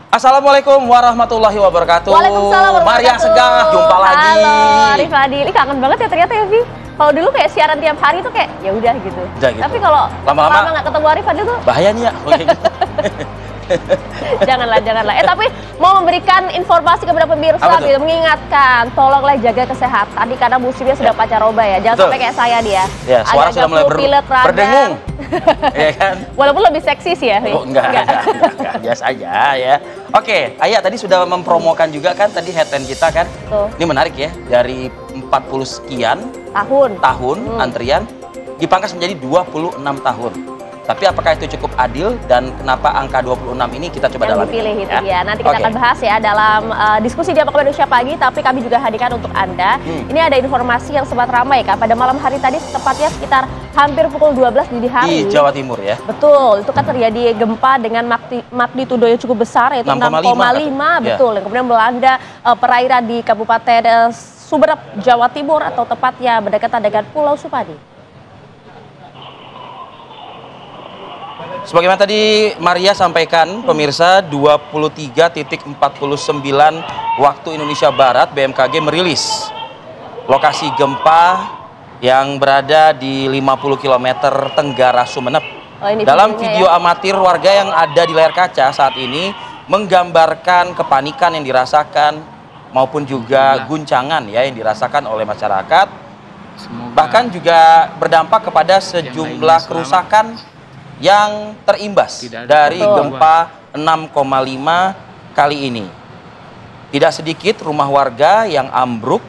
Assalamualaikum warahmatullahi wabarakatuh. Waalaikumsalam warahmatullahi Maria Segah, jumpa lagi. Halo, Arif Fadil. Kangen banget ya ternyata ya, Vi. Kalau dulu kayak siaran tiap hari tuh kayak ya udah gitu. Gitu. Tapi kalau lama-lama nggak ketemu Arif Fadil tuh bahaya nih ya. janganlah. Tapi mau memberikan informasi kepada pemirsa, gitu, mengingatkan, tolonglah jaga kesehatan karena musimnya sudah pancaroba ya. Jangan sampai kayak saya dia. Ya, suara sudah mulai berdengung. Ya kan? Walaupun lebih seksi sih ya. Oh, enggak. Biasa aja ya. Oke, Ayah tadi sudah mempromokan juga kan tadi headline kita kan. Tuh. Ini menarik ya, dari 40 sekian tahun antrian dipangkas menjadi 26 tahun. Tapi apakah itu cukup adil dan kenapa angka 26 ini kita coba dalami? Dipilih itu ya. Nanti kita akan bahas ya dalam diskusi Jam Makan Indonesia Pagi, tapi kami juga hadirkan untuk Anda. Ini ada informasi yang sempat ramai kan pada malam hari tadi, tepatnya sekitar hampir pukul 12 dini hari. Di Jawa Timur ya? Betul, itu kan terjadi gempa dengan magnitudo yang cukup besar, yaitu 6,5. Betul, yang kemudian melanda perairan di Kabupaten Sumeneb, Jawa Timur, atau tepatnya berdekatan dengan Pulau Supadi. Sebagaimana tadi Maria sampaikan, pemirsa, 23.49 waktu Indonesia Barat, BMKG merilis lokasi gempa yang berada di 50 km tenggara Sumeneb. Dalam video amatir, warga yang ada di layar kaca saat ini menggambarkan kepanikan yang dirasakan maupun juga guncangan ya yang dirasakan oleh masyarakat. Bahkan juga berdampak kepada sejumlah kerusakan yang terimbas dari gempa 6,5 kali ini. Tidak sedikit rumah warga yang ambruk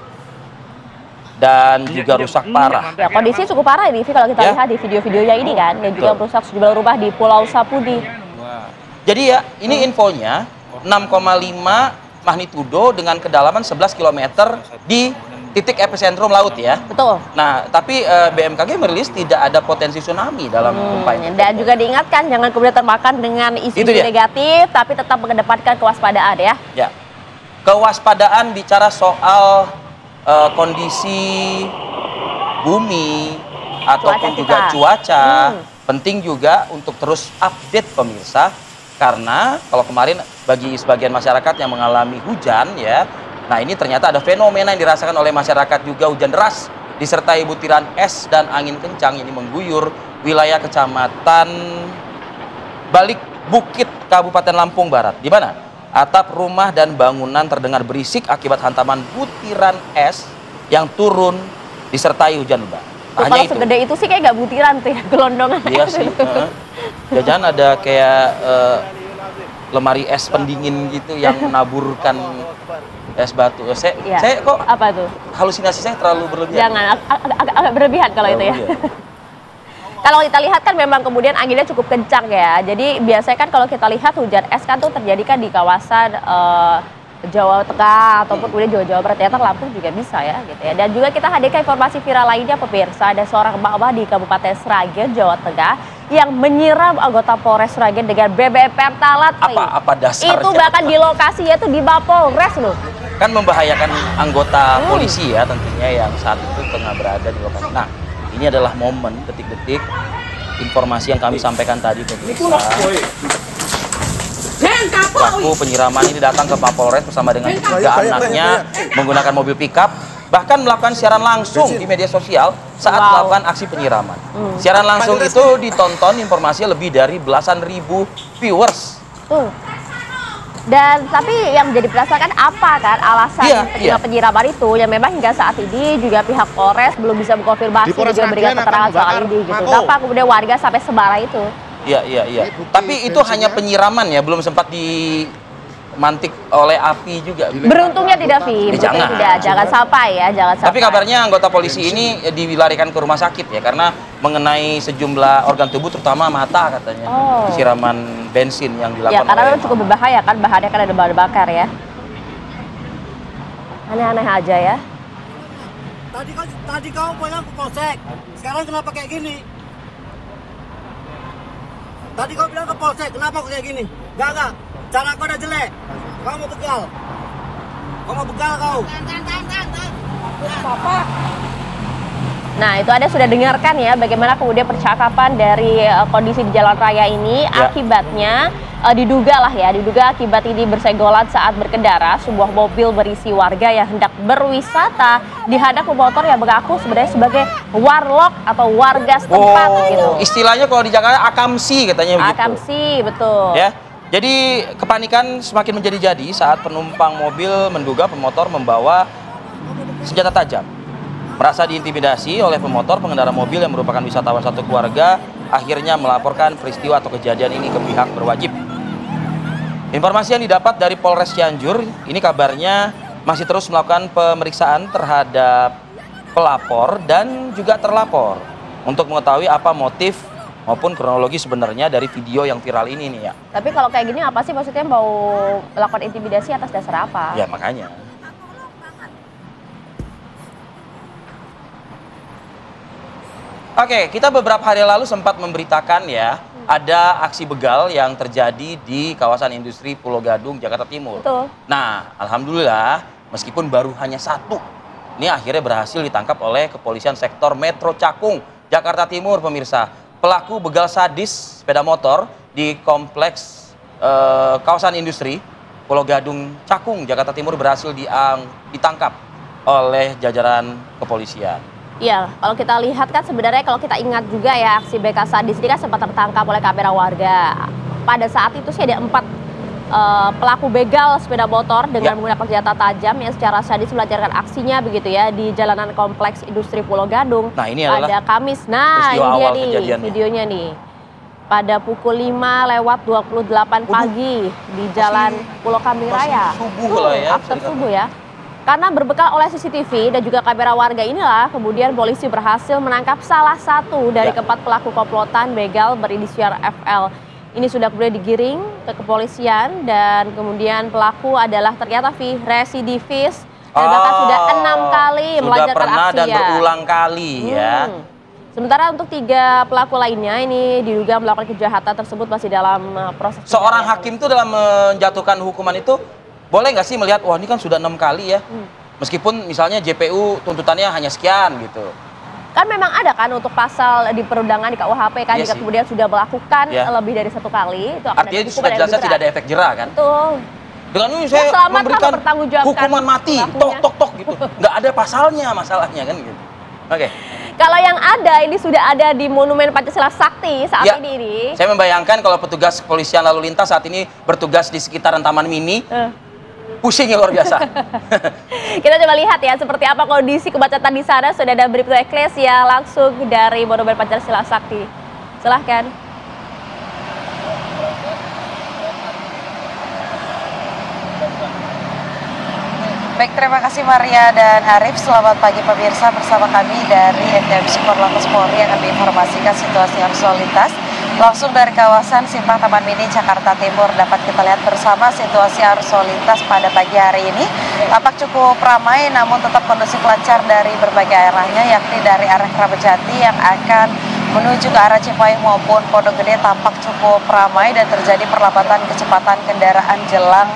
dan juga rusak parah. Ya, kondisi cukup parah ini kalau kita lihat di video-videonya ini kan, dan juga merusak sejumlah rumah di Pulau Sapudi. Jadi ya, ini infonya 6,5 magnitudo dengan kedalaman 11 km di titik epicentrum laut ya. Betul. Nah, tapi BMKG merilis tidak ada potensi tsunami dalam gempa ini. Dan juga diingatkan jangan kemudian termakan dengan isu negatif, tapi tetap mengedepankan kewaspadaan ya. Ya. Kewaspadaan bicara soal kondisi bumi ataupun juga cuaca. Penting juga untuk terus update pemirsa, karena kalau kemarin bagi sebagian masyarakat yang mengalami hujan ya, nah ini ternyata ada fenomena yang dirasakan oleh masyarakat juga, hujan deras disertai butiran es dan angin kencang ini mengguyur wilayah Kecamatan Balik Bukit, Kabupaten Lampung Barat. Di mana atap rumah dan bangunan terdengar berisik akibat hantaman butiran es yang turun disertai hujan lebat. Kalau segede itu sih kayak gak butiran tuh ya, gelondongan. Iya sih. Jangan ada kayak lemari es pendingin gitu yang menaburkan es batu. Saya kok apa tuh? Halusinasi saya terlalu berlebihan. Jangan, agak berlebihan kalau itu ya. Kalau kita lihat kan memang kemudian anginnya cukup kencang ya. Jadi biasanya kan kalau kita lihat hujan es kan tuh terjadi kan di kawasan Jawa Tengah ataupun kemudian Jawa Barat. Ternyata Lampung juga bisa ya gitu ya. Dan juga kita hadirkan informasi viral lainnya pemirsa, ada seorang emak-emak di Kabupaten Sragen, Jawa Tengah yang menyiram anggota Polres Sragen dengan BBM Pertalite. Apa dasarnya? Itu bahkan di lokasinya itu di Mapolres loh. Kan membahayakan anggota polisi ya tentunya yang saat itu tengah berada di lokasi. Nah, ini adalah momen detik-detik informasi yang kami sampaikan tadi pemirsa. Pelaku penyiraman ini datang ke Mapolres bersama dengan tiga anaknya menggunakan mobil pickup, bahkan melakukan siaran langsung di media sosial saat melakukan aksi penyiraman. Siaran langsung itu ditonton informasinya lebih dari belasan ribu viewers. Dan tapi yang menjadi penasaran apa kan alasan penyiraman itu, yang memang hingga saat ini juga pihak Polres belum bisa mengkonfirmasi dan juga memberikan keterangan soal ini gitu. Kenapa kemudian warga sampai semarah itu? Iya. Tapi itu hanya penyiraman ya, belum sempat dimantik oleh api juga. Beruntungnya tidak, Vi. Jangan sampai ya, jangan sampai. Tapi kabarnya anggota polisi ini dilarikan ke rumah sakit ya, karena mengenai sejumlah organ tubuh terutama mata katanya. Siraman bensin yang dilakukan. Ya, karena cukup berbahaya kan, bahannya kan ada bahan bakar ya. Aneh-aneh aja ya. Tadi kau bilang ke polsek, sekarang kenapa kayak gini? Tadi kau bilang ke polsek, kenapa kau kayak gini? Enggak. Cara kau udah jelek. Kau mau begal. Papa. Nah, itu Anda sudah dengarkan ya bagaimana kemudian percakapan dari kondisi di jalan raya ini. Akibatnya diduga akibat ini bersenggolan saat berkendara, sebuah mobil berisi warga yang hendak berwisata dihadang pemotor yang mengaku sebenarnya sebagai warlock atau warga setempat gitu. Istilahnya kalau di Jakarta akamsi katanya begitu. Akamsi, betul. Ya. Jadi kepanikan semakin menjadi-jadi saat penumpang mobil menduga pemotor membawa senjata tajam. Merasa diintimidasi oleh pemotor, pengendara mobil yang merupakan wisatawan satu keluarga akhirnya melaporkan peristiwa atau kejadian ini ke pihak berwajib. Informasi yang didapat dari Polres Cianjur, ini kabarnya masih terus melakukan pemeriksaan terhadap pelapor dan juga terlapor untuk mengetahui apa motif maupun kronologi sebenarnya dari video yang viral ini nih ya. Tapi kalau kayak gini apa sih maksudnya, mau melakukan intimidasi atas dasar apa? Ya makanya. Oke, kita beberapa hari lalu sempat memberitakan ya, ada aksi begal yang terjadi di kawasan industri Pulau Gadung, Jakarta Timur. Betul. Nah, alhamdulillah, meskipun baru hanya satu, ini akhirnya berhasil ditangkap oleh Kepolisian Sektor Metro Cakung, Jakarta Timur, pemirsa. Pelaku begal sadis sepeda motor di kompleks kawasan industri Pulau Gadung, Cakung, Jakarta Timur berhasil ditangkap oleh jajaran kepolisian. Iya, kalau kita lihat kan sebenarnya kalau kita ingat juga ya, aksi BK sadis ini kan sempat tertangkap oleh kamera warga. Pada saat itu sih ada 4 pelaku begal sepeda motor dengan menggunakan senjata tajam yang secara sadis melancarkan aksinya begitu ya di jalanan kompleks industri Pulau Gadung. Nah, ini adalah pada Kamis. Nah, ini dia nih videonya nih. Pada pukul 5:28 pagi di Jalan Pulau Kambing Raya. Subuh lah ya. After subuh ya. Karena berbekal oleh CCTV dan juga kamera warga inilah, kemudian polisi berhasil menangkap salah satu dari keempat pelaku komplotan begal berinisial FL. Ini sudah kemudian digiring ke kepolisian dan kemudian pelaku adalah ternyata residivis dan bahkan sudah 6 kali melancarkan aksi dan berulang kali ya. Sementara untuk 3 pelaku lainnya ini diduga melakukan kejahatan tersebut masih dalam proses. Seorang hakim itu dalam menjatuhkan hukuman itu boleh nggak sih melihat, wah ini kan sudah 6 kali ya, meskipun misalnya JPU tuntutannya hanya sekian gitu. Kan memang ada kan untuk pasal di perundangan di KUHP kan, jika kemudian sudah melakukan lebih dari 1 kali, itu akan artinya itu sudah jelasnya tidak ada efek jera kan? Betul. Dengan ini saya memberikan hukuman mati, tok gitu, nggak ada pasalnya masalahnya kan gitu. Oke. Kalau yang ada ini sudah ada di Monumen Pancasila Sakti saat ini. Saya membayangkan kalau petugas kepolisian lalu lintas saat ini bertugas di sekitaran Taman Mini. Pusing ya luar biasa. Kita coba lihat ya seperti apa kondisi kemacetan di sana. Sudah ada Bribtu Eklesia langsung dari Monumen Pancasila Sakti. Silahkan. Baik, terima kasih Maria dan Arif. Selamat pagi pemirsa, bersama kami dari FDMC Korlantas Polri yang akan diinformasikan situasi arus lalu lintas langsung dari kawasan Simpang Taman Mini, Jakarta Timur. Dapat kita lihat bersama situasi arus lalu lintas pada pagi hari ini tampak cukup ramai namun tetap kondusif lancar dari berbagai arahnya, yakni dari arah Keramat Jati yang akan menuju ke arah Cipayung maupun Pondok Gede tampak cukup ramai dan terjadi perlambatan kecepatan kendaraan jelang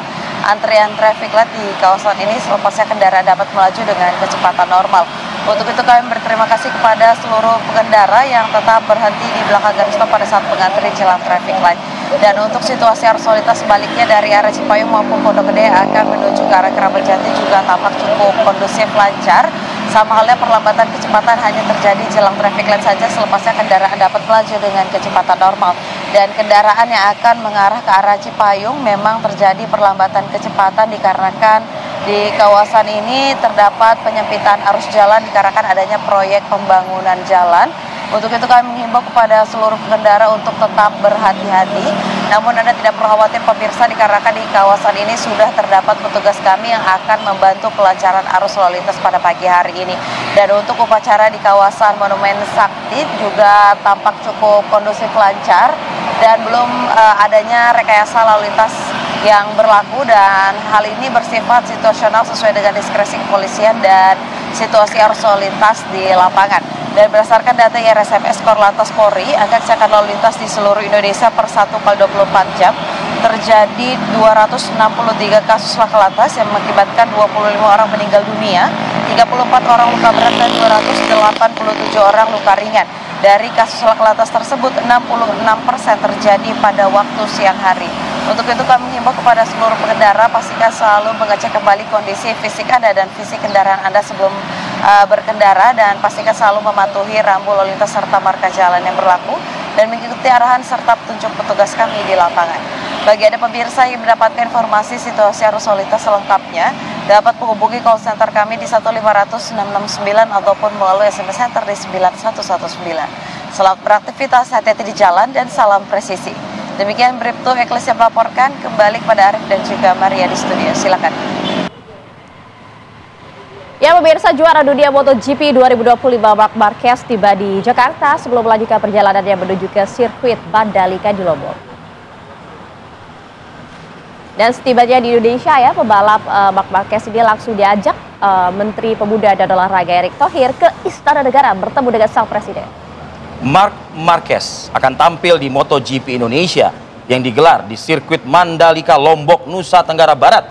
antrian traffic light di kawasan ini, selepasnya kendaraan dapat melaju dengan kecepatan normal. Untuk itu kami berterima kasih kepada seluruh pengendara yang tetap berhenti di belakang garis stop pada saat mengantri jelang traffic light. Dan untuk situasi arus lalu lintas sebaliknya dari arah Cipayung maupun Pondok Gede akan menuju ke arah Keramat Jati juga tampak cukup kondusif lancar. Sama halnya perlambatan kecepatan hanya terjadi jelang traffic light saja, selepasnya kendaraan dapat melaju dengan kecepatan normal. Dan kendaraan yang akan mengarah ke arah Cipayung memang terjadi perlambatan kecepatan dikarenakan di kawasan ini terdapat penyempitan arus jalan dikarenakan adanya proyek pembangunan jalan. Untuk itu kami menghimbau kepada seluruh pengendara untuk tetap berhati-hati. Namun Anda tidak perlu khawatir pemirsa, dikarenakan di kawasan ini sudah terdapat petugas kami yang akan membantu kelancaran arus lalu lintas pada pagi hari ini. Dan untuk upacara di kawasan Monumen Sakti juga tampak cukup kondusif lancar dan belum adanya rekayasa lalu lintas yang berlaku, dan hal ini bersifat situasional sesuai dengan diskresi kepolisian dan situasi arus lalu lintas di lapangan. Dan berdasarkan data IRSMS Korlantas Polri, angka kecelakaan lalu lintas di seluruh Indonesia per 1/24 jam terjadi 263 kasus laka lantas yang mengakibatkan 25 orang meninggal dunia, 34 orang luka berat dan 287 orang luka ringan. Dari kasus laka lantas tersebut, 66% terjadi pada waktu siang hari. Untuk itu kami menghimbau kepada seluruh pengendara pastikan selalu mengecek kembali kondisi fisik Anda dan fisik kendaraan Anda sebelum berkendara, dan pastikan selalu mematuhi rambu lalu lintas serta marka jalan yang berlaku dan mengikuti arahan serta petunjuk petugas kami di lapangan. Bagi Anda pemirsa yang mendapatkan informasi situasi arus lalu lintas selengkapnya, dapat menghubungi call center kami di 1500669 ataupun melalui SMS Center di 9119. Selamat beraktivitas, hati-hati di jalan, dan salam presisi. Demikian Bribtu Eklesia melaporkan, kembali kepada Arif dan juga Maria di studio. Silakan. Ya pemirsa, juara dunia MotoGP 2025 Marc Marquez tiba di Jakarta sebelum melanjutkan perjalanannya menuju ke sirkuit Mandalika di Lombok. Dan setibanya di Indonesia ya, pebalap Marc Marquez ini langsung diajak Menteri Pemuda dan Olahraga Erick Thohir ke Istana Negara bertemu dengan sang presiden. Marc Marquez akan tampil di MotoGP Indonesia yang digelar di sirkuit Mandalika Lombok, Nusa Tenggara Barat,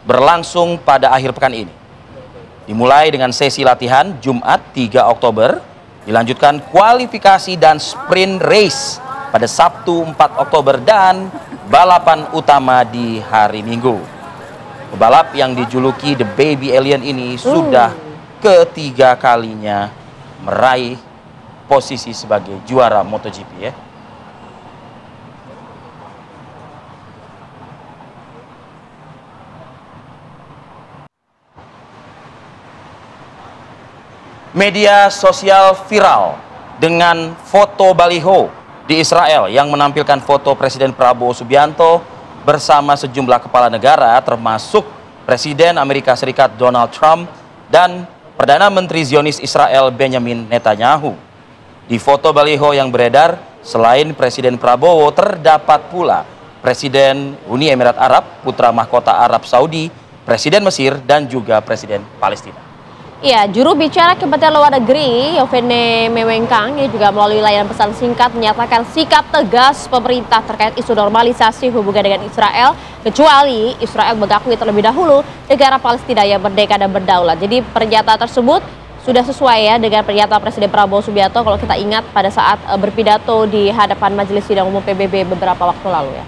berlangsung pada akhir pekan ini. Dimulai dengan sesi latihan Jumat 3 Oktober, dilanjutkan kualifikasi dan sprint race pada Sabtu 4 Oktober dan balapan utama di hari Minggu. Pebalap yang dijuluki The Baby Alien ini sudah ketiga kalinya meraih posisi sebagai juara MotoGP ya. Media sosial viral dengan foto baliho di Israel yang menampilkan foto Presiden Prabowo Subianto bersama sejumlah kepala negara termasuk Presiden Amerika Serikat Donald Trump dan Perdana Menteri Zionis Israel Benjamin Netanyahu. Di foto baliho yang beredar, selain Presiden Prabowo terdapat pula Presiden Uni Emirat Arab, putra mahkota Arab Saudi, Presiden Mesir, dan juga Presiden Palestina. Ya, juru bicara Kementerian Luar Negeri Yovene Mewengkang juga melalui layanan pesan singkat menyatakan sikap tegas pemerintah terkait isu normalisasi hubungan dengan Israel, kecuali Israel mengakui terlebih dahulu negara Palestina yang merdeka dan berdaulat. Jadi pernyataan tersebut sudah sesuai ya dengan pernyataan Presiden Prabowo Subianto kalau kita ingat pada saat berpidato di hadapan Majelis Sidang Umum PBB beberapa waktu lalu ya.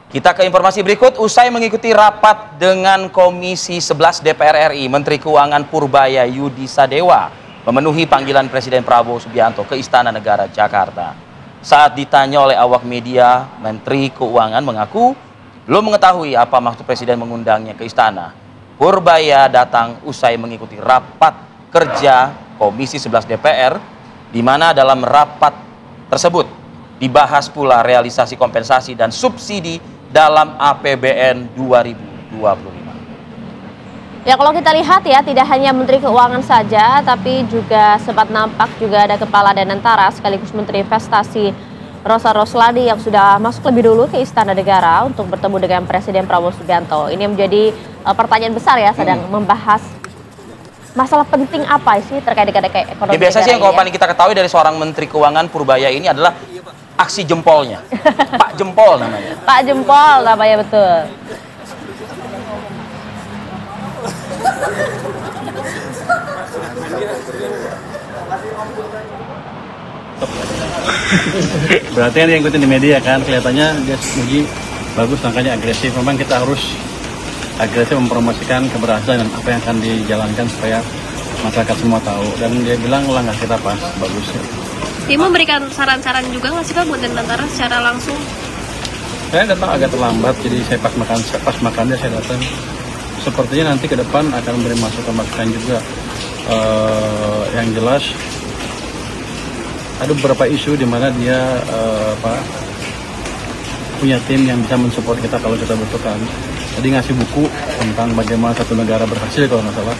Kita ke informasi berikut. Usai mengikuti rapat dengan Komisi 11 DPR RI, Menteri Keuangan Purbaya Yudi Sadewa memenuhi panggilan Presiden Prabowo Subianto ke Istana Negara Jakarta. Saat ditanya oleh awak media, Menteri Keuangan mengaku belum mengetahui apa maksud Presiden mengundangnya ke Istana. Purbaya datang usai mengikuti rapat kerja Komisi 11 DPR, di mana dalam rapat tersebut dibahas pula realisasi kompensasi dan subsidi dalam APBN 2025. Ya, kalau kita lihat ya, tidak hanya Menteri Keuangan saja, tapi juga sempat nampak juga ada Kepala Danantara sekaligus Menteri Investasi Rosa Roslani yang sudah masuk lebih dulu ke Istana Negara untuk bertemu dengan Presiden Prabowo Subianto. Ini menjadi pertanyaan besar ya, sedang membahas masalah penting apa sih terkait dengan ekonomi. Ya, biasa sih yang paling kita ketahui dari seorang Menteri Keuangan Purbaya ini adalah aksi jempolnya. Pak Jempol namanya. Pak Jempol namanya, betul. Berarti yang diikutin di media kan, kelihatannya dia muji bagus, langkahnya agresif. Memang kita harus agresif mempromosikan keberhasilan dan apa yang akan dijalankan supaya masyarakat semua tahu. Dan dia bilang langkah kita pas, bagus. Tim memberikan saran-saran juga nggak sih Pak buat Danantara secara langsung? Saya datang agak terlambat, jadi saya pas makannya saya datang. Sepertinya nanti ke depan akan memberi masukan juga. Yang jelas ada beberapa isu di mana dia punya tim yang bisa mensupport kita kalau kita butuhkan. Tadi ngasih buku tentang bagaimana satu negara berhasil kalau nggak salah.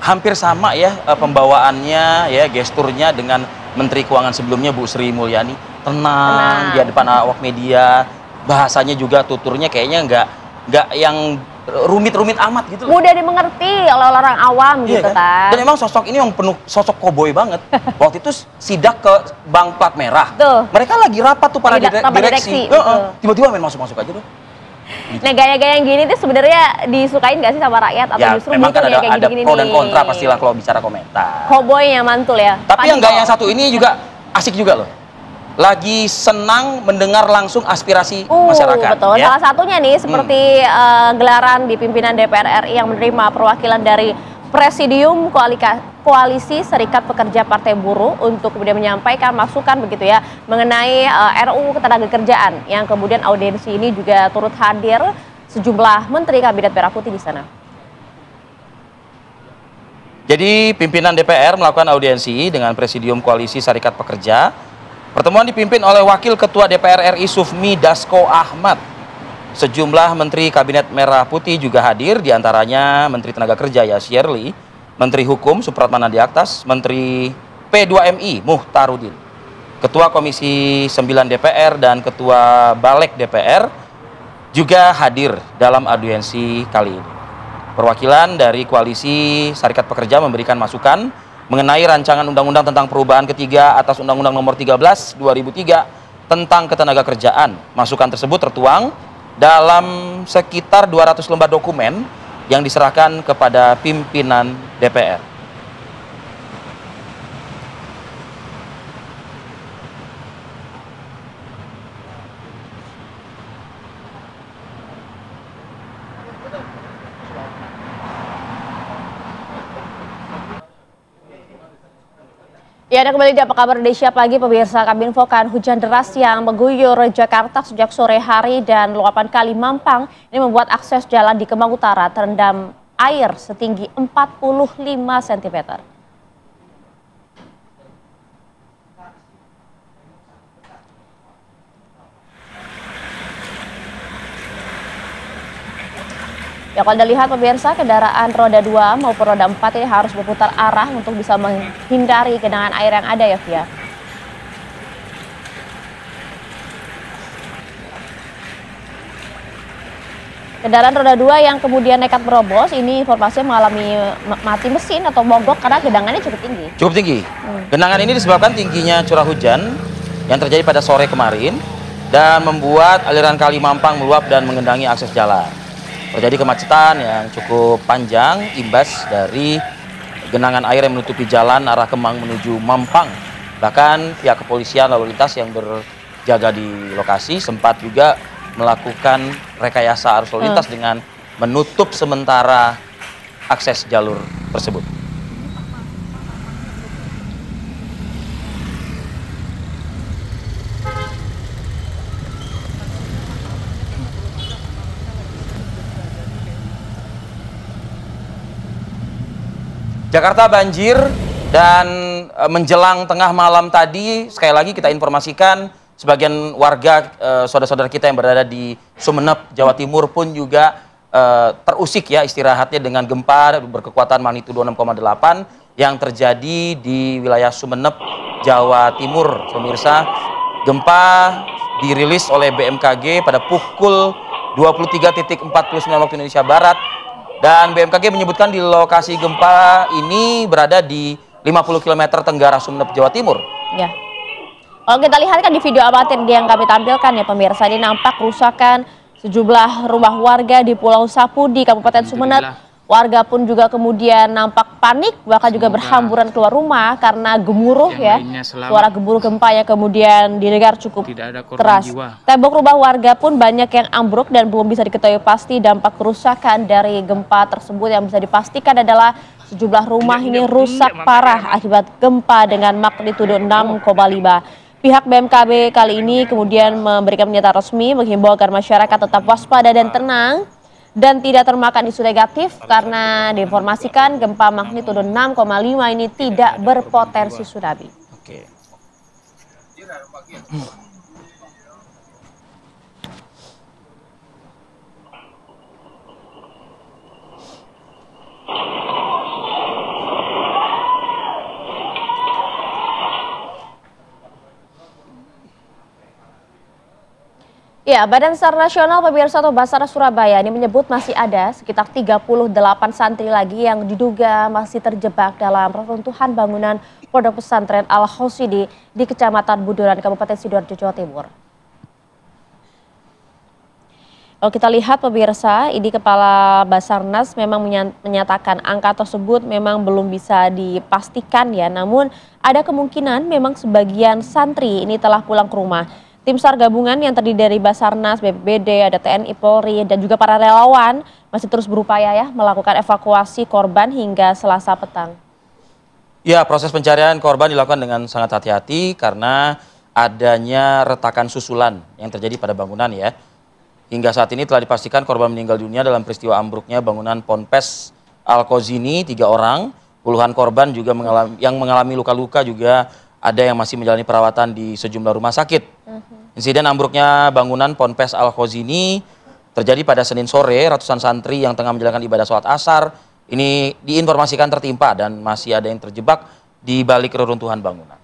Hampir sama ya pembawaannya ya, gesturnya dengan Menteri Keuangan sebelumnya Bu Sri Mulyani. Tenang di depan awak media, bahasanya juga tuturnya kayaknya nggak yang rumit-rumit amat gitu loh. Mudah dimengerti oleh orang awam gitu kan. Dan emang sosok ini yang penuh sosok koboi banget. Waktu itu sidak ke Bank Plat Merah. Tuh. Mereka lagi rapat tuh para direksi. Tiba-tiba main masuk-masuk aja tuh. Nah, gaya-gaya yang gini tuh sebenarnya disukain nggak sih sama rakyat atau Ya, justru memang gitu kan ya kayak ada gini-gini pro dan nih? kontra pastilah kalau bicara komentar. Cowboy yang mantul ya. Tapi yang gaya yang satu ini juga asik juga loh. Lagi senang mendengar langsung aspirasi masyarakat. Betul. Ya? Salah satunya nih seperti gelaran di pimpinan DPR RI yang menerima perwakilan dari Presidium Koalisi Serikat Pekerja Partai Buruh untuk kemudian menyampaikan masukan begitu ya mengenai RUU Ketenagakerjaan yang kemudian audiensi ini juga turut hadir sejumlah menteri Kabinet Merah Putih di sana. Jadi pimpinan DPR melakukan audiensi dengan Presidium Koalisi Serikat Pekerja. Pertemuan dipimpin oleh Wakil Ketua DPR RI Sufmi Dasko Ahmad. Sejumlah Menteri Kabinet Merah Putih juga hadir, diantaranya Menteri Tenaga Kerja Yasirli, Menteri Hukum Supratman Andi Aktas, Menteri P2MI Muhtarudin, Ketua Komisi 9 DPR dan Ketua Balek DPR juga hadir dalam audiensi kali ini. Perwakilan dari Koalisi Serikat Pekerja memberikan masukan mengenai rancangan undang-undang tentang perubahan ketiga atas Undang-Undang Nomor 13 2003 tentang Ketenagakerjaan. Masukan tersebut tertuang dalam sekitar 200 lembar dokumen yang diserahkan kepada pimpinan DPR. Ya, ada kembali di Apa Kabar Indonesia Pagi, pemirsa. Kami infokan hujan deras yang mengguyur Jakarta sejak sore hari dan luapan Kali Mampang ini membuat akses jalan di Kemang Utara terendam air setinggi 45 cm. Ya, kalau Anda lihat pemirsa, kendaraan roda 2 maupun roda 4 ini harus berputar arah untuk bisa menghindari genangan air yang ada ya, Via. Kendaraan roda 2 yang kemudian nekat berobos ini informasinya mengalami mati mesin atau mogok karena genangannya cukup tinggi. Cukup tinggi. Genangan ini disebabkan tingginya curah hujan yang terjadi pada sore kemarin dan membuat aliran Kali Mampang meluap dan menggenangi akses jalan. Terjadi kemacetan yang cukup panjang imbas dari genangan air yang menutupi jalan arah Kemang menuju Mampang. Bahkan pihak kepolisian lalu lintas yang berjaga di lokasi sempat juga melakukan rekayasa arus lalu lintas dengan menutup sementara akses jalur tersebut. Jakarta banjir dan menjelang tengah malam tadi, sekali lagi kita informasikan sebagian warga saudara-saudara kita yang berada di Sumeneb, Jawa Timur pun juga terusik ya istirahatnya dengan gempa berkekuatan magnitudo 6,8 yang terjadi di wilayah Sumeneb, Jawa Timur. Pemirsa, gempa dirilis oleh BMKG pada pukul 23.49 waktu Indonesia Barat. Dan BMKG menyebutkan di lokasi gempa ini berada di 50 km tenggara Sumeneb, Jawa Timur. Ya. Kalau kita lihat kan di video amatir yang kami tampilkan ya pemirsa, ini nampak kerusakan sejumlah rumah warga di Pulau Sapudi, Kabupaten Sumeneb. Warga pun juga kemudian nampak panik, bahkan juga berhamburan keluar rumah karena gemuruh ya. Suara gemuruh gempa yang kemudian didengar cukup keras. Tembok rumah warga pun banyak yang ambruk dan belum bisa diketahui pasti dampak kerusakan dari gempa tersebut. Yang bisa dipastikan adalah sejumlah rumah ini rusak parah akibat gempa dengan magnitudo 6,5. Pihak BMKG kali ini kemudian memberikan pernyataan resmi menghimbau agar masyarakat tetap waspada dan tenang dan tidak termakan isu negatif karena diinformasikan gempa magnitudo 6,5 ini tidak berpotensi tsunami. Oke. Ya, Badan SAR Nasional pemirsa atau Basarnas Surabaya ini menyebut masih ada sekitar 38 santri lagi yang diduga masih terjebak dalam reruntuhan bangunan Pondok Pesantren Al-Hosidi di Kecamatan Buduran, Kabupaten Sidoarjo, Jawa Timur. Kalau kita lihat pemirsa, ini Kepala Basarnas memang menyatakan angka tersebut memang belum bisa dipastikan ya. Namun ada kemungkinan memang sebagian santri ini telah pulang ke rumah. Tim SAR gabungan yang terdiri dari Basarnas, BPBD, ada TNI, Polri, dan juga para relawan masih terus berupaya ya melakukan evakuasi korban hingga Selasa petang. Ya, proses pencarian korban dilakukan dengan sangat hati-hati karena adanya retakan susulan yang terjadi pada bangunan ya. Hingga saat ini telah dipastikan korban meninggal dunia dalam peristiwa ambruknya bangunan Ponpes Al-Khozini 3 orang. Puluhan korban juga mengalami luka-luka, juga ada yang masih menjalani perawatan di sejumlah rumah sakit. Insiden ambruknya bangunan Ponpes Al-Khozini terjadi pada Senin sore. Ratusan santri yang tengah menjalankan ibadah sholat asar ini diinformasikan tertimpa dan masih ada yang terjebak di balik reruntuhan bangunan.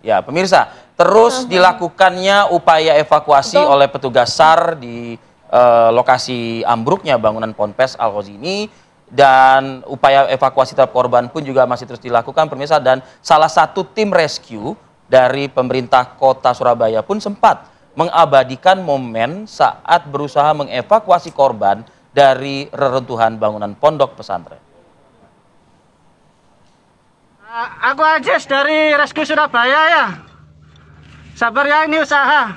Ya, pemirsa, terus dilakukannya upaya evakuasi oleh petugas SAR di lokasi ambruknya bangunan Ponpes Al-Khozini, dan upaya evakuasi terhadap korban pun juga masih terus dilakukan, pemirsa. Dan salah satu tim rescue dari pemerintah kota Surabaya pun sempat mengabadikan momen saat berusaha mengevakuasi korban dari reruntuhan bangunan pondok pesantren. Aku Ajis dari Rescue Surabaya ya. Sabar ya, ini usaha.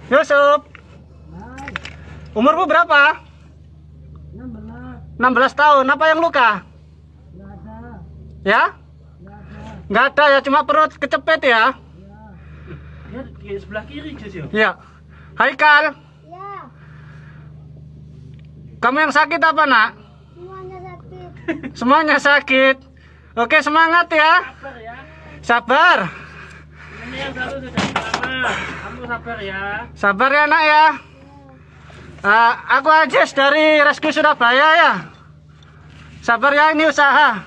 Yusuf, umurmu berapa? 16 tahun. Apa yang luka? Nggak ada. Ya? Nggak ada ya, cuma perut kecepet ya? Ya, di sebelah kiri Jus. Ya. Haikal? Ya. Kamu yang sakit apa nak? Semuanya sakit. Oke, semangat ya. Sabar ya. Sabar. Ini yang satu sudah selamat. Kamu sabar ya. Sabar ya nak ya. Aku Ajis dari Rescue Surabaya ya. Sabar ya, ini usaha.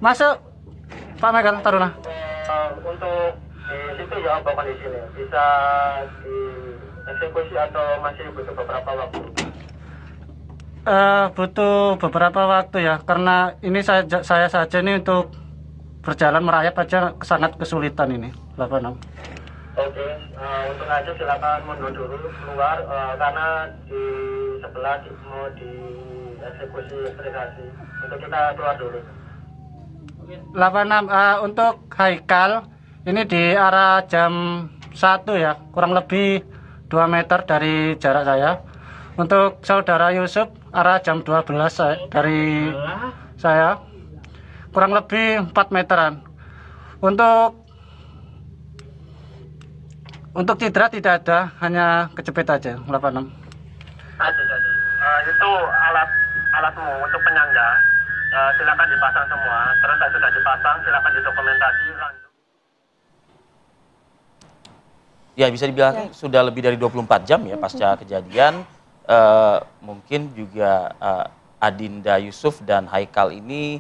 Masuk. Pak Megar, taruhlah. Untuk di situ ya apa kondisinya? Bisa dieksekusi atau masih butuh beberapa waktu? Butuh beberapa waktu ya, karena ini saya saja ini untuk berjalan merayap aja sangat kesulitan ini. 86. Oke, untuk aja silakan mundur dulu keluar karena di sebelah mau dieksekusi ekstrakasi. Untuk kita keluar dulu. 86 untuk Haikal ini di arah jam 1 ya, kurang lebih 2 meter dari jarak saya. Untuk saudara Yusuf arah jam 12 dari saya, kurang lebih 4 meteran. Untuk cedera tidak ada, hanya kejepit aja. 86. Itu alatmu untuk penyangga, silakan dipasang semua. Terus sudah dipasang, silakan didokumentasi langsung. Ya, bisa dibilang sudah lebih dari 24 jam ya pasca kejadian. Mungkin juga Adinda Yusuf dan Haikal ini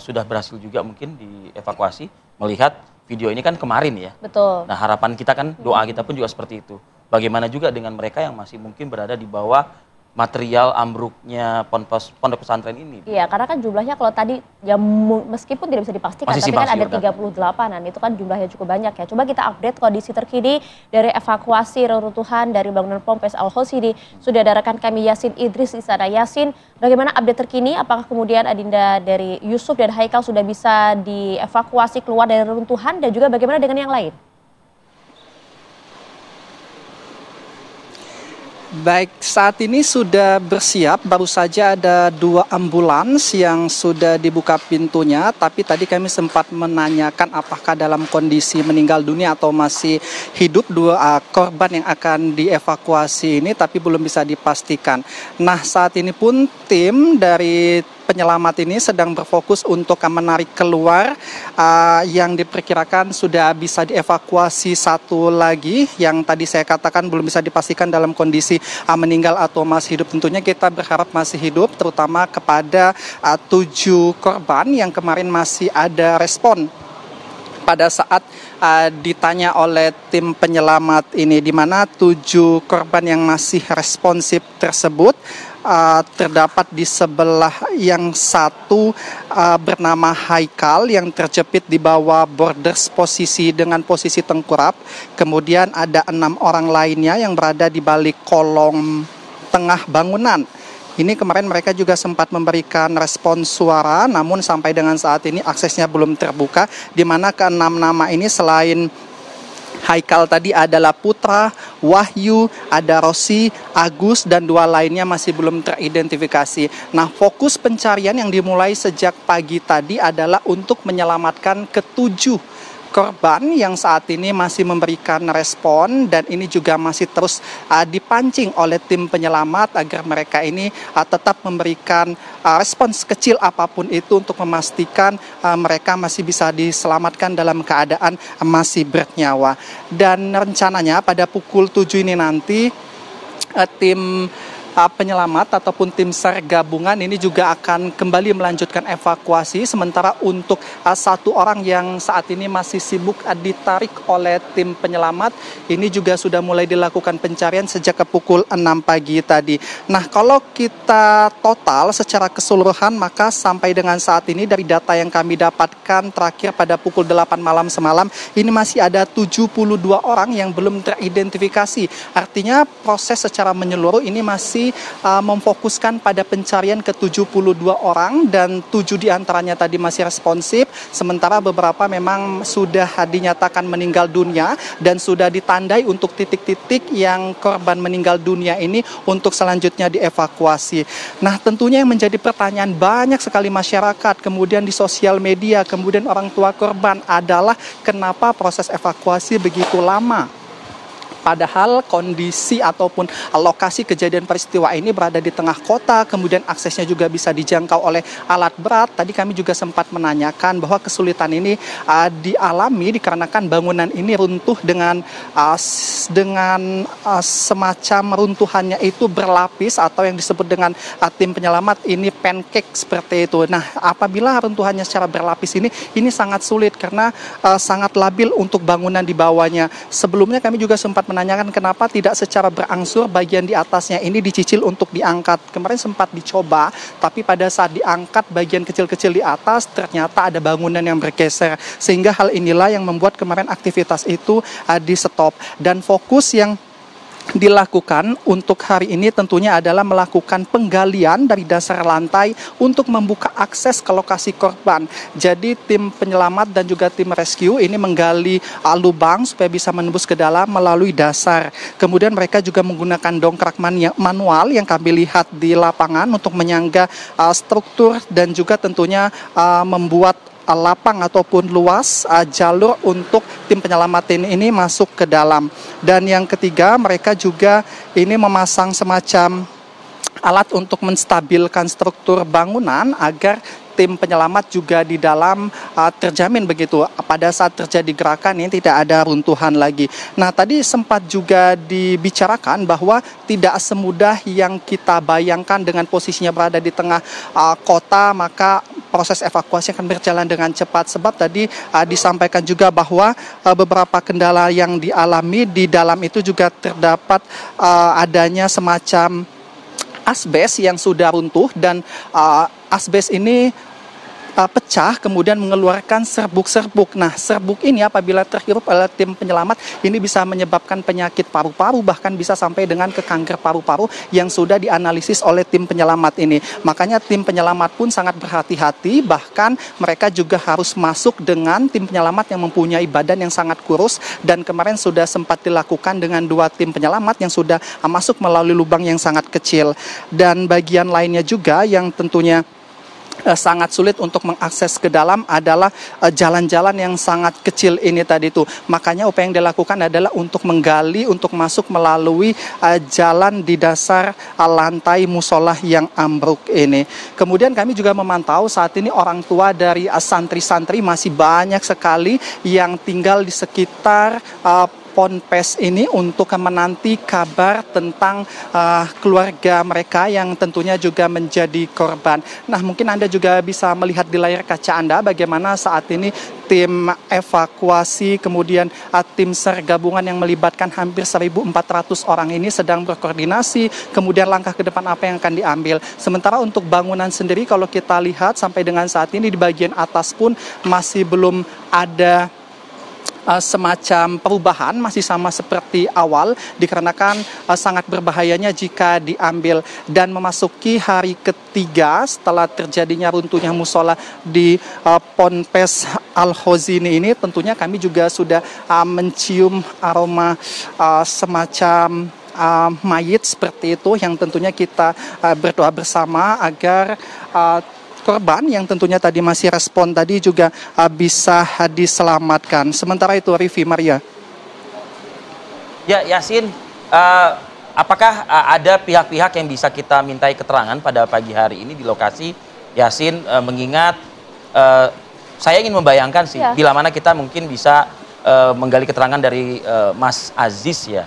sudah berhasil juga mungkin dievakuasi. Melihat video ini kan kemarin ya. Betul. Nah, harapan kita kan, doa kita pun juga seperti itu. Bagaimana juga dengan mereka yang masih mungkin berada di bawah material ambruknya pondok pesantren ini. Iya, karena kan jumlahnya kalau tadi ya meskipun tidak bisa dipastikan, tapi kan ada 38-an, itu kan jumlahnya cukup banyak ya. Coba kita update kondisi terkini dari evakuasi reruntuhan dari bangunan Ponpes Al-Khozini. Sudah ada rekan kami Yasin Idris di sana. Yasin, bagaimana update terkini? Apakah kemudian Adinda dari Yusuf dan Haikal sudah bisa dievakuasi keluar dari reruntuhan, dan juga bagaimana dengan yang lain? Baik, saat ini sudah bersiap, baru saja ada 2 ambulans yang sudah dibuka pintunya, tapi tadi kami sempat menanyakan apakah dalam kondisi meninggal dunia atau masih hidup 2 korban yang akan dievakuasi ini, tapi belum bisa dipastikan. Nah, saat ini pun tim dari penyelamat ini sedang berfokus untuk menarik keluar yang diperkirakan sudah bisa dievakuasi 1 lagi yang tadi saya katakan belum bisa dipastikan dalam kondisi meninggal atau masih hidup. Tentunya kita berharap masih hidup, terutama kepada 7 korban yang kemarin masih ada respon pada saat ditanya oleh tim penyelamat ini, di mana 7 korban yang masih responsif tersebut terdapat di sebelah yang satu bernama Haikal yang terjepit di bawah borders dengan posisi tengkurap. Kemudian ada 6 orang lainnya yang berada di balik kolong tengah bangunan. Ini kemarin mereka juga sempat memberikan respon suara, namun sampai dengan saat ini aksesnya belum terbuka, di mana ke-6 nama ini selain Haikal tadi adalah Putra, Wahyu, ada Rosi, Agus, dan 2 lainnya masih belum teridentifikasi. Nah, fokus pencarian yang dimulai sejak pagi tadi adalah untuk menyelamatkan ke-7 korban yang saat ini masih memberikan respon, dan ini juga masih terus dipancing oleh tim penyelamat agar mereka ini tetap memberikan respon sekecil apapun itu untuk memastikan mereka masih bisa diselamatkan dalam keadaan masih bernyawa. Dan rencananya pada pukul 7 ini nanti tim penyelamat ataupun tim SAR gabungan ini juga akan kembali melanjutkan evakuasi, sementara untuk 1 orang yang saat ini masih sibuk ditarik oleh tim penyelamat ini juga sudah mulai dilakukan pencarian sejak ke pukul 6 pagi tadi. Nah, kalau kita total secara keseluruhan maka sampai dengan saat ini dari data yang kami dapatkan terakhir pada pukul 8 malam semalam ini masih ada 72 orang yang belum teridentifikasi. Artinya proses secara menyeluruh ini masih memfokuskan pada pencarian ke 72 orang, dan 7 diantaranya tadi masih responsif, sementara beberapa memang sudah dinyatakan meninggal dunia dan sudah ditandai untuk titik-titik yang korban meninggal dunia ini untuk selanjutnya dievakuasi. Nah, tentunya yang menjadi pertanyaan banyak sekali masyarakat, kemudian di sosial media, kemudian orang tua korban adalah kenapa proses evakuasi begitu lama? Padahal kondisi ataupun lokasi kejadian peristiwa ini berada di tengah kota, kemudian aksesnya juga bisa dijangkau oleh alat berat. Tadi kami juga sempat menanyakan bahwa kesulitan ini dialami dikarenakan bangunan ini runtuh dengan semacam runtuhannya itu berlapis atau yang disebut dengan tim penyelamat ini pancake seperti itu. Nah, apabila runtuhannya secara berlapis ini sangat sulit karena sangat labil untuk bangunan di bawahnya. Sebelumnya kami juga sempat menanyakan kenapa tidak secara berangsur bagian di atasnya ini dicicil untuk diangkat. Kemarin sempat dicoba, tapi pada saat diangkat bagian kecil-kecil di atas ternyata ada bangunan yang bergeser. Sehingga hal inilah yang membuat kemarin aktivitas itu di stop. Dan fokus yang dilakukan untuk hari ini tentunya adalah melakukan penggalian dari dasar lantai untuk membuka akses ke lokasi korban. Jadi tim penyelamat dan juga tim rescue ini menggali lubang supaya bisa menembus ke dalam melalui dasar. Kemudian mereka juga menggunakan dongkrak manual yang kami lihat di lapangan untuk menyangga struktur dan juga tentunya membuat lapang ataupun luas jalur untuk tim penyelamat ini masuk ke dalam. Dan yang ketiga, mereka juga ini memasang semacam alat untuk menstabilkan struktur bangunan agar tim penyelamat juga di dalam terjamin begitu pada saat terjadi gerakan ini tidak ada runtuhan lagi. Nah, tadi sempat juga dibicarakan bahwa tidak semudah yang kita bayangkan dengan posisinya berada di tengah kota, maka proses evakuasi akan berjalan dengan cepat. Sebab tadi disampaikan juga bahwa beberapa kendala yang dialami di dalam itu juga terdapat adanya semacam asbes yang sudah runtuh, dan asbes ini pecah kemudian mengeluarkan serbuk-serbuk. Nah, serbuk ini apabila terhirup oleh tim penyelamat ini bisa menyebabkan penyakit paru-paru, bahkan bisa sampai dengan ke kanker paru-paru yang sudah dianalisis oleh tim penyelamat ini. Makanya tim penyelamat pun sangat berhati-hati, bahkan mereka juga harus masuk dengan tim penyelamat yang mempunyai badan yang sangat kurus, dan kemarin sudah sempat dilakukan dengan 2 tim penyelamat yang sudah masuk melalui lubang yang sangat kecil. Dan bagian lainnya juga yang tentunya sangat sulit untuk mengakses ke dalam adalah jalan-jalan yang sangat kecil ini tadi itu. Makanya upaya yang dilakukan adalah untuk menggali, untuk masuk melalui jalan di dasar lantai musola yang ambruk ini. Kemudian kami juga memantau saat ini orang tua dari santri-santri masih banyak sekali yang tinggal di sekitar Ponpes ini untuk menanti kabar tentang keluarga mereka yang tentunya juga menjadi korban. Nah, mungkin Anda juga bisa melihat di layar kaca Anda bagaimana saat ini tim evakuasi kemudian tim SAR gabungan yang melibatkan hampir 1.400 orang ini sedang berkoordinasi, kemudian langkah ke depan apa yang akan diambil. Sementara untuk bangunan sendiri kalau kita lihat sampai dengan saat ini di bagian atas pun masih belum ada semacam perubahan, masih sama seperti awal dikarenakan sangat berbahayanya jika diambil. Dan memasuki hari ketiga setelah terjadinya runtuhnya musola di Ponpes Al-Hozini ini, tentunya kami juga sudah mencium aroma semacam mayit seperti itu yang tentunya kita berdoa bersama agar korban yang tentunya tadi masih respon tadi juga bisa diselamatkan. Sementara itu, Rivi, Maria. Ya, Yasin, apakah ada pihak-pihak yang bisa kita mintai keterangan pada pagi hari ini di lokasi? Yasin, mengingat saya ingin membayangkan sih, bila mana kita mungkin bisa menggali keterangan dari Mas Aziz ya,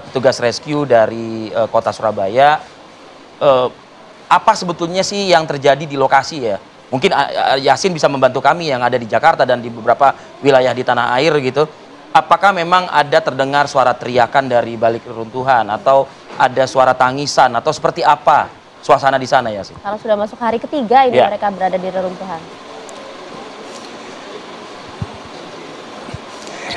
petugas rescue dari kota Surabaya. Apa sebetulnya sih yang terjadi di lokasi ya? Mungkin Yasin bisa membantu kami yang ada di Jakarta dan di beberapa wilayah di tanah air gitu. Apakah memang ada terdengar suara teriakan dari balik reruntuhan atau ada suara tangisan atau seperti apa suasana di sana, Yasin? Kalau sudah masuk hari ketiga ini mereka berada di reruntuhan.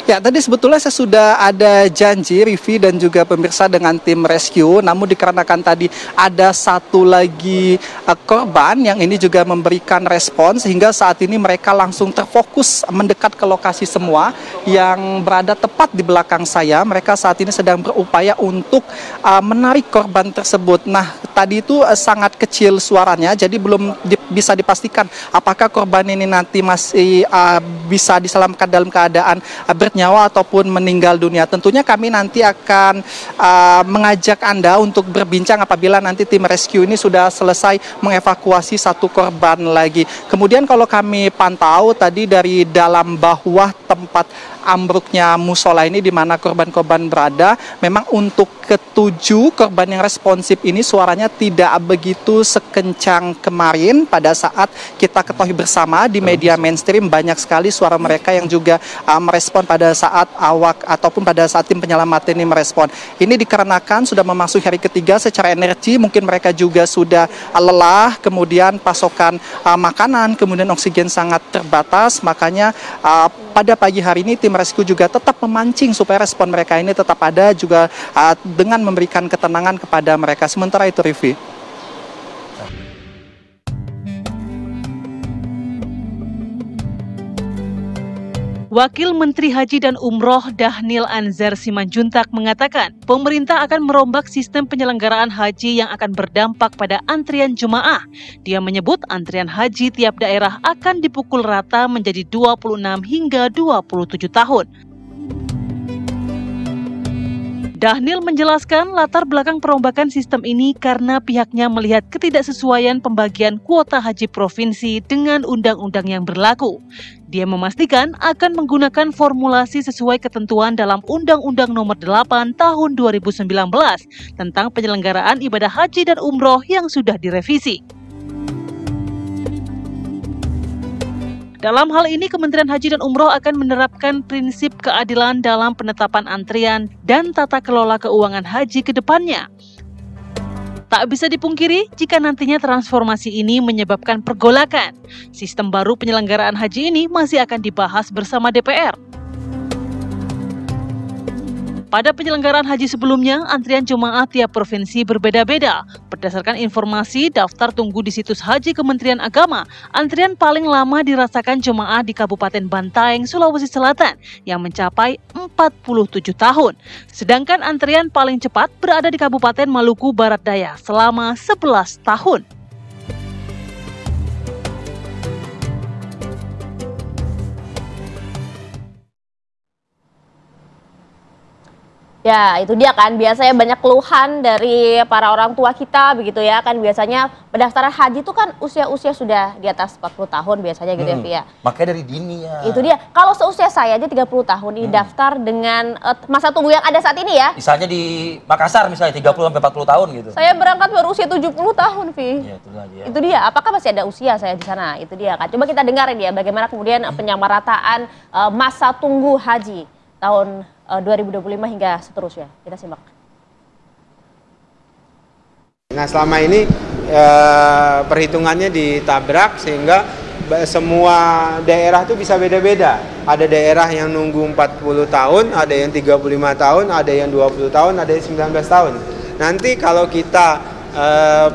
Ya, tadi sebetulnya saya sudah ada janji, Rivi dan juga pemirsa, dengan tim rescue. Namun dikarenakan tadi ada satu lagi korban yang ini juga memberikan respon, sehingga saat ini mereka langsung terfokus mendekat ke lokasi semua yang berada tepat di belakang saya. Mereka saat ini sedang berupaya untuk menarik korban tersebut. Nah, tadi itu sangat kecil suaranya, jadi belum bisa dipastikan apakah korban ini nanti masih bisa diselamatkan dalam keadaan nyawa ataupun meninggal dunia. Tentunya kami nanti akan mengajak Anda untuk berbincang apabila nanti tim rescue ini sudah selesai mengevakuasi satu korban lagi. Kemudian kalau kami pantau tadi dari dalam bawah tempat ambruknya musola ini di mana korban-korban berada, memang untuk ketujuh korban yang responsif ini suaranya tidak begitu sekencang kemarin pada saat kita ketahui bersama di media mainstream banyak sekali suara mereka yang juga merespon pada saat awak ataupun pada saat tim penyelamat ini merespon. Ini dikarenakan sudah memasuki hari ketiga, secara energi mungkin mereka juga sudah lelah, kemudian pasokan makanan, kemudian oksigen sangat terbatas, makanya pada pagi hari ini tim rescue juga tetap memancing supaya respon mereka ini tetap ada juga dengan memberikan ketenangan kepada mereka. Sementara itu, Rivi. Wakil Menteri Haji dan Umroh Dhanil Anzar Simanjuntak mengatakan pemerintah akan merombak sistem penyelenggaraan haji yang akan berdampak pada antrian jemaah. Dia menyebut antrian haji tiap daerah akan dipukul rata menjadi 26 hingga 27 tahun. Dhanil menjelaskan latar belakang perombakan sistem ini karena pihaknya melihat ketidaksesuaian pembagian kuota haji provinsi dengan undang-undang yang berlaku. Dia memastikan akan menggunakan formulasi sesuai ketentuan dalam Undang-Undang Nomor 8 Tahun 2019 tentang penyelenggaraan ibadah haji dan umroh yang sudah direvisi. Dalam hal ini, Kementerian Haji dan Umroh akan menerapkan prinsip keadilan dalam penetapan antrian dan tata kelola keuangan haji ke depannya. Tak bisa dipungkiri jika nantinya transformasi ini menyebabkan pergolakan. Sistem baru penyelenggaraan haji ini masih akan dibahas bersama DPR. Pada penyelenggaraan haji sebelumnya, antrian jemaah tiap provinsi berbeda-beda. Berdasarkan informasi daftar tunggu di situs Haji Kementerian Agama, antrian paling lama dirasakan jemaah di Kabupaten Bantaeng, Sulawesi Selatan yang mencapai 47 tahun. Sedangkan antrian paling cepat berada di Kabupaten Maluku Barat Daya selama 11 tahun. Ya, itu dia kan. Biasanya banyak keluhan dari para orang tua kita begitu ya. Kan biasanya pendaftaran haji itu kan usia-usia sudah di atas 40 tahun biasanya gitu ya, Via. Makanya dari dini ya. Itu dia. Kalau seusia saya aja 30 tahun ini daftar dengan masa tunggu yang ada saat ini ya. Misalnya di Makassar misalnya 30 sampai 40 tahun gitu. Saya berangkat baru usia 70 tahun, Vi. Ya, itu lagi ya. Itu dia. Apakah masih ada usia saya di sana? Itu dia kan. Coba kita dengarin ya bagaimana kemudian penyamarataan masa tunggu haji tahun 2025 hingga seterusnya. Kita simak. Nah, selama ini perhitungannya ditabrak sehingga semua daerah tuh bisa beda-beda. Ada daerah yang nunggu 40 tahun, ada yang 35 tahun, ada yang 20 tahun, ada yang 19 tahun. Nanti kalau kita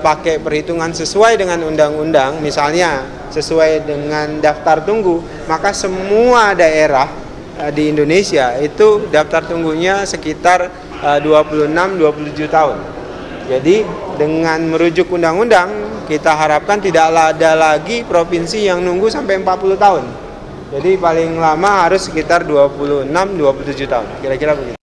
pakai perhitungan sesuai dengan undang-undang, misalnya sesuai dengan daftar tunggu, maka semua daerah di Indonesia itu daftar tunggunya sekitar 26-27 tahun. Jadi dengan merujuk undang-undang kita harapkan tidak ada lagi provinsi yang nunggu sampai 40 tahun. Jadi paling lama harus sekitar 26-27 tahun. Kira-kira begitu.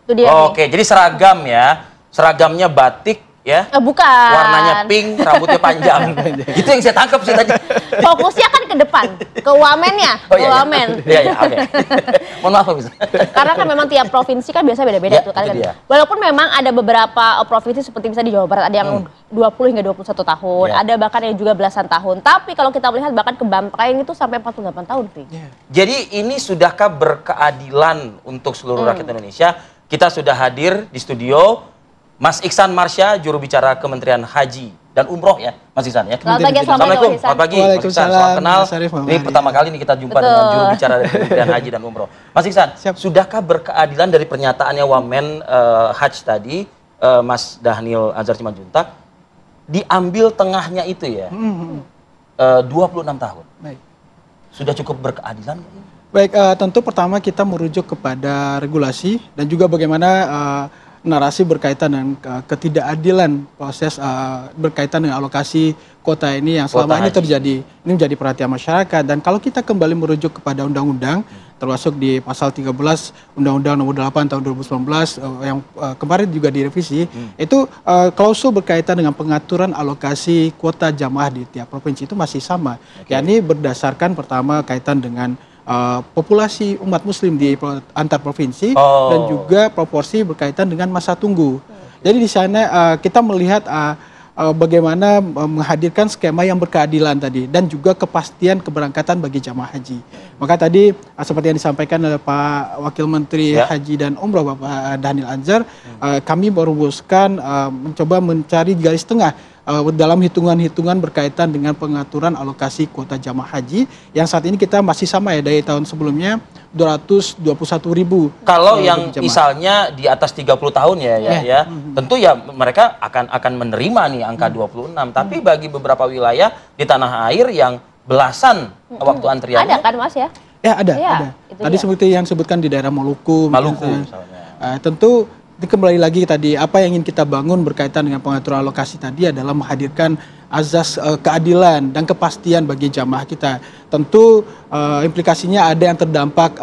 Itu dia. Oke, jadi seragam ya. Seragamnya batik ya. Bukan. Warnanya pink, rambutnya panjang. Itu yang saya tangkap sih tadi. Fokusnya kan ke depan, ke wamennya, Oh, iya, wamen. Iya, oke. Mohon maaf, Pak. Karena kan memang tiap provinsi kan biasa beda-beda tuh kan. Walaupun memang ada beberapa provinsi seperti misalnya di Jawa Barat ada yang 20 hingga 21 tahun, ada bahkan yang juga belasan tahun. Tapi kalau kita melihat bahkan ke Banteng itu sampai 48 tahun, Pi. Jadi ini sudahkah berkeadilan untuk seluruh rakyat Indonesia? Kita sudah hadir di studio Mas Iksan Marsya, juru bicara Kementerian Haji dan Umroh ya, Mas Iksan ya. Selamat pagi, Assalamualaikum, selamat pagi. Waalaikumsalam. Salam kenal. Mas Arief, Ini pertama kali nih kita jumpa dengan juru bicara dari Kementerian Haji dan Umroh. Mas Iksan, sudahkah berkeadilan dari pernyataannya Wamen Haji tadi, Mas Dhanil Anzar Simanjuntak, diambil tengahnya itu ya, 26 tahun. Baik. Sudah cukup berkeadilan? Baik, tentu pertama kita merujuk kepada regulasi dan juga bagaimana narasi berkaitan dengan ketidakadilan proses berkaitan dengan alokasi kuota ini yang selama ini terjadi. Ini menjadi perhatian masyarakat, dan kalau kita kembali merujuk kepada undang-undang termasuk di pasal 13 Undang-Undang Nomor 8 tahun 2019 yang kemarin juga direvisi, itu klausul berkaitan dengan pengaturan alokasi kuota jamaah di tiap provinsi itu masih sama. Yakni berdasarkan pertama kaitan dengan populasi umat muslim di antar provinsi dan juga proporsi berkaitan dengan masa tunggu. Jadi di sana kita melihat bagaimana menghadirkan skema yang berkeadilan tadi dan juga kepastian keberangkatan bagi jamaah haji. Maka tadi seperti yang disampaikan oleh Pak Wakil Menteri Haji dan Umroh Bapak Dhanil Anzar, kami merumuskan mencoba mencari garis tengah dalam hitungan-hitungan berkaitan dengan pengaturan alokasi kuota jamaah haji yang saat ini kita masih sama ya dari tahun sebelumnya 221.000. Kalau yang misalnya di atas 30 tahun ya, tentu ya mereka akan menerima nih angka 26. Tapi bagi beberapa wilayah di tanah air yang belasan waktu antriannya. Ada kan Mas ya? Ya ada. Tadi seperti yang sebutkan di daerah Maluku misalnya. Tentu kembali lagi tadi apa yang ingin kita bangun berkaitan dengan pengaturan alokasi tadi adalah menghadirkan azas keadilan dan kepastian bagi jamaah kita. Tentu implikasinya ada yang terdampak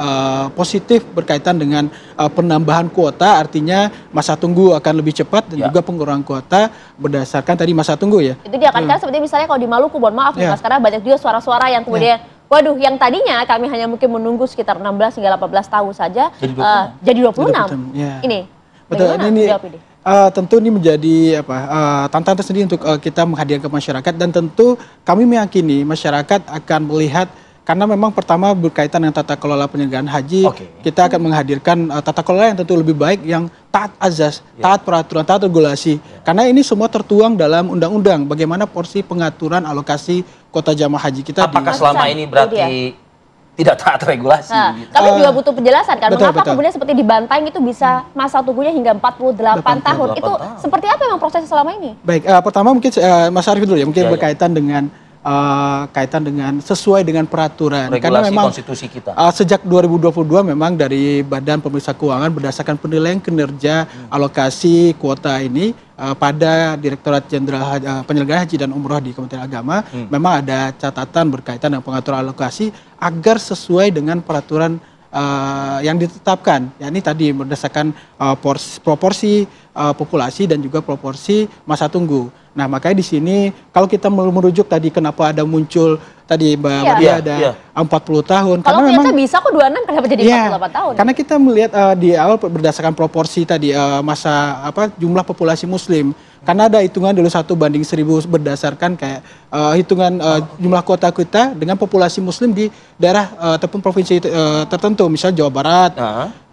positif berkaitan dengan penambahan kuota, artinya masa tunggu akan lebih cepat dan juga pengurangan kuota berdasarkan tadi masa tunggu ya. Itu dia kan, seperti misalnya kalau di Maluku, mohon maaf Mas, karena banyak juga suara-suara yang kemudian waduh, yang tadinya kami hanya mungkin menunggu sekitar 16 hingga 18 tahun saja jadi 26. Ini betul, ini tentu ini menjadi tantangan tersendiri untuk kita menghadirkan ke masyarakat, dan tentu kami meyakini masyarakat akan melihat, karena memang pertama berkaitan dengan tata kelola penyelenggaraan haji, kita akan menghadirkan tata kelola yang tentu lebih baik, yang taat azas, taat peraturan, taat regulasi, karena ini semua tertuang dalam undang-undang bagaimana porsi pengaturan alokasi kuota jamaah haji kita. Apakah selama ini berarti tidak taat regulasi? Kami juga butuh penjelasan kan, mengapa kemudian seperti di Banteng itu bisa masa tunggunya hingga 48 tahun. Itu seperti apa memang prosesnya selama ini? Baik, pertama mungkin Mas Arief dulu ya, mungkin berkaitan dengan sesuai dengan peraturan. Regulasi karena memang konstitusi kita. Sejak 2022 memang dari Badan Pemeriksa Keuangan berdasarkan penilaian kinerja alokasi kuota ini pada Direktorat Jenderal Penyelenggaraan Haji dan Umroh di Kementerian Agama, memang ada catatan berkaitan dengan pengaturan alokasi agar sesuai dengan peraturan yang ditetapkan, yakni tadi berdasarkan proporsi populasi dan juga proporsi masa tunggu. Nah, makanya di sini kalau kita merujuk tadi kenapa ada muncul tadi Mbak Maria ada 40 tahun. Kalau karena ternyata memang bisa kok 26 kenapa jadi 48 tahun? Karena kita melihat di awal berdasarkan proporsi tadi masa jumlah populasi Muslim. Karena ada hitungan dulu 1:1000 berdasarkan kayak hitungan jumlah kota kita dengan populasi Muslim di daerah ataupun provinsi tertentu. Misal Jawa Barat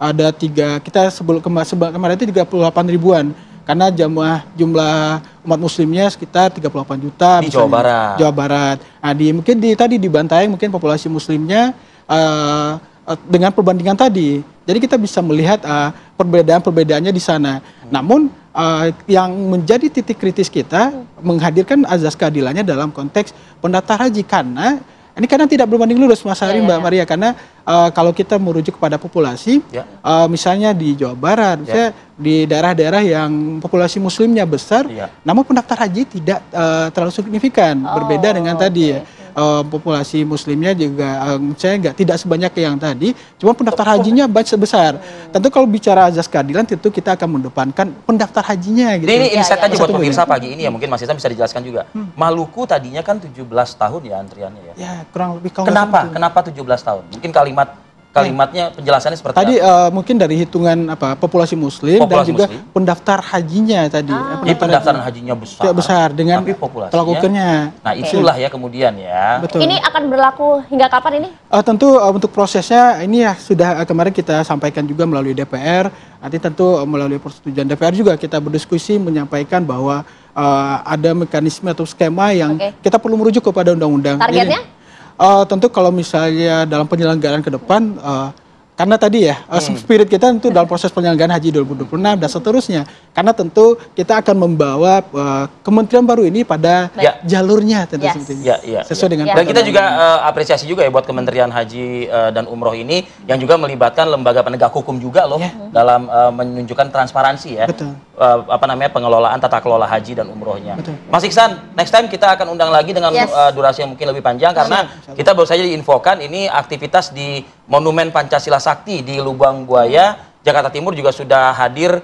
ada kita kemarin itu 38 ribuan. Karena jumlah umat muslimnya sekitar 38 juta di Jawa Barat. Jawa Barat. Nah, mungkin tadi di Bantaeng mungkin populasi muslimnya dengan perbandingan tadi. Jadi kita bisa melihat perbedaan-perbedaannya di sana. Namun yang menjadi titik kritis kita menghadirkan azas keadilannya dalam konteks pendaftar haji karena ini kadang tidak berbanding lurus Mas Hari, Mbak Maria, karena kalau kita merujuk kepada populasi, misalnya di Jawa Barat, misalnya di daerah-daerah yang populasi muslimnya besar, namun pendaftar haji tidak terlalu signifikan, berbeda dengan tadi populasi muslimnya juga misalnya tidak sebanyak yang tadi, cuma pendaftar hajinya besar. Tentu kalau bicara azas keadilan, tentu kita akan mendepankan pendaftar hajinya. Gitu. Ini insight aja buat pemirsa pagi ini ya, mungkin Mas Isan bisa dijelaskan juga. Maluku tadinya kan 17 tahun ya antriannya ya. Ya, kurang lebih. Kenapa 17 tahun? Mungkin kalimatnya penjelasannya seperti tadi mungkin dari hitungan populasi muslim dan juga pendaftar hajinya tadi. Pendaftaran hajinya besar dengan tapi populasinya pelakukannya. Nah, itulah ya kemudian ya. Betul. Ini akan berlaku hingga kapan ini? Tentu untuk prosesnya ini ya sudah kemarin kita sampaikan juga melalui DPR. Nanti tentu melalui persetujuan DPR juga kita berdiskusi menyampaikan bahwa ada mekanisme atau skema yang kita perlu merujuk kepada undang-undang. Targetnya? Tentu kalau misalnya dalam penyelenggaraan ke depan, karena tadi ya spirit kita tentu dalam proses penyelenggaraan haji 2026 dan seterusnya. Karena tentu kita akan membawa kementerian baru ini pada jalurnya tentu sesuai dengan. Dan kita juga apresiasi juga ya buat Kementerian Haji dan Umroh ini yang juga melibatkan lembaga penegak hukum juga loh dalam menunjukkan transparansi ya. Pengelolaan tata kelola haji dan umrohnya. Mas Iksan, next time kita akan undang lagi dengan durasi yang mungkin lebih panjang karena kita baru saja diinfokan ini aktivitas di Monumen Pancasila Sakti di Lubang Buaya, Jakarta Timur juga sudah hadir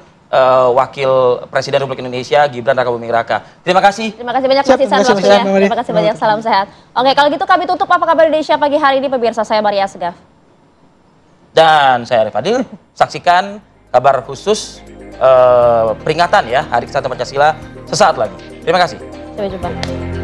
Wakil Presiden Republik Indonesia Gibran Rakabuming Raka. Terima kasih. Terima kasih banyak Mas Iksan waktunya. Terima kasih banyak, salam sehat. Oke, kalau gitu kami tutup Apa Kabar Indonesia pagi hari ini pemirsa. Saya Maria Segaf. Dan saya Arif Fadil. Saksikan kabar khusus peringatan ya Hari Kesehatan Pancasila sesaat lagi. Terima kasih. Sampai jumpa.